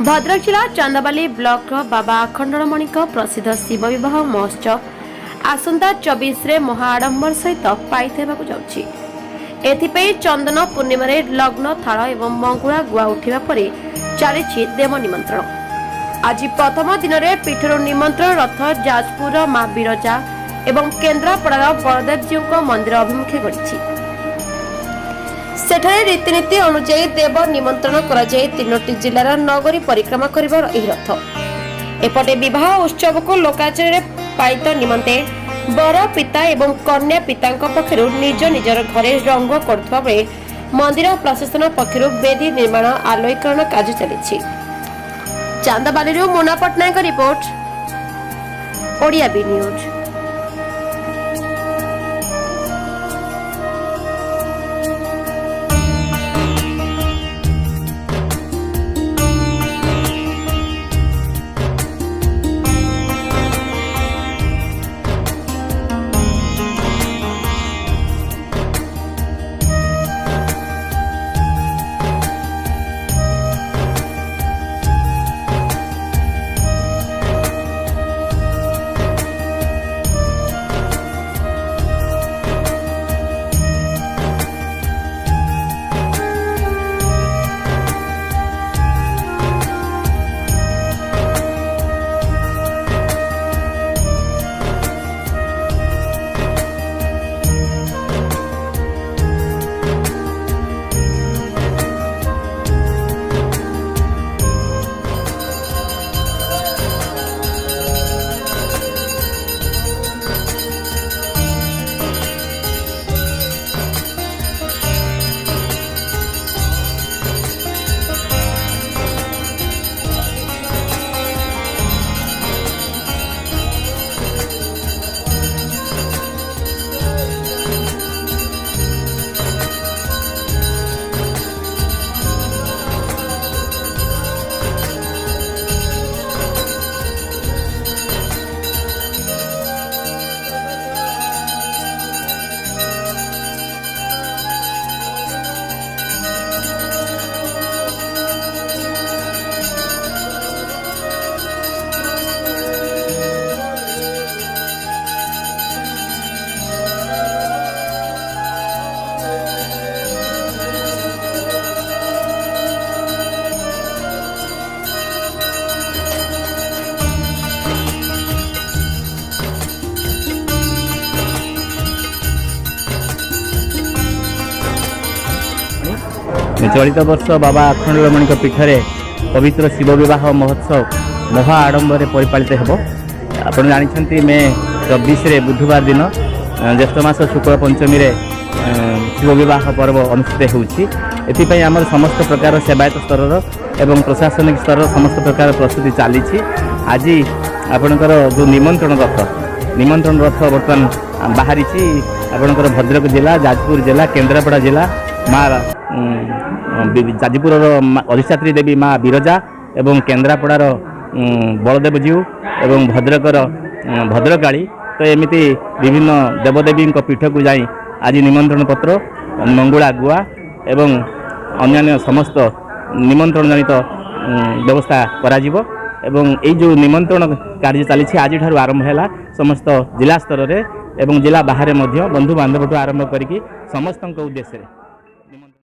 भद्रक जिला चांदाबाली ब्लॉक बाबा अखंडमणि प्रसिद्ध शिव विवाह महोत्सव आसंता 24 रे महाआडंबर सहित पाइथेबाकु जाउछि। एथिपई चंदन पूर्णिमा लग्न थाल एवं मंगुळा गुआ उठिबा परे चली देव निमंत्रण। आज प्रथम दिन में पीठर निमंत्रण रथ जाजपुर मां बिरजा एवं केन्द्रापड़ार बलदेवजी मंदिर अभिमुखे गढ़ी। सेठारे रीतिनीति अनुଯାयी देव निमंत्रण कराଯାଇ 3टी जिलार नगरी परिक्रमा करिबार एही रथ। एपटे विवाह उत्सव को लोकाचार पालित निमंते बर पिता एवं कन्या पितांक पक्षरु निज निजर घरे रंग करुवा बेले मंदिर प्रशासन पक्षरु वेदी निर्माण आलोकरण कार्य चली। Chandbali Mona Pattnaik report, Odia B news. चलित वर्ष बाबा अखंडमणि पीठरे पवित्र शिव विवाह महोत्सव महा आडंबर परिपालित हेबो। आपण जानिछंती मे 24 रे बुधवार दिन ज्येष्ठ मास शुक्ल पंचमी रे शिव विवाह पर्व अनुष्ठित होउछि। एथिपई हमर समस्त प्रकार सेवायत स्तर एवं प्रशासनिक स्तर समस्त प्रकार प्रस्तुति चली। आज आपणकर जो निमंत्रण रथ बर्तमान बाहरी आपणकर भद्रक जिला, जाजपुर जिला, केन्द्रापड़ा जिला माँ जाजपुर अधिष्ठात्री देवी माँ बिरजा एवं केन्द्रापड़ार बलदेवजीउ एवं भद्रकर भद्रकाली तो एमती विभिन्न देवदेवी पीठ को जाई आज निमंत्रण पत्र मंगुला गुआ एवं अन्य समस्त निमंत्रण जनित व्यवस्था कराजिवो। एवं ये जो निमंत्रण कार्य चली आज ठारू आरंभ है समस्त जिला स्तर में एवं जिला बाहर बंधु बांधव आरंभ करी समस्त उद्देश्य।